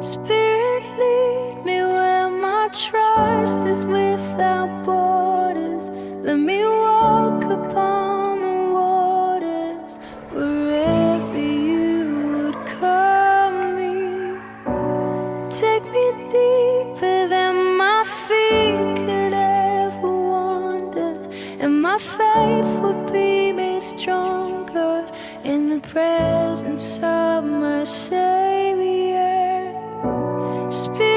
Spirit, lead me where my trust is without borders. Let me walk upon the waters wherever you would call me. Take me deeper than my feet could ever wander, and my faith will be made stronger in the presence of my Savior. Spirit,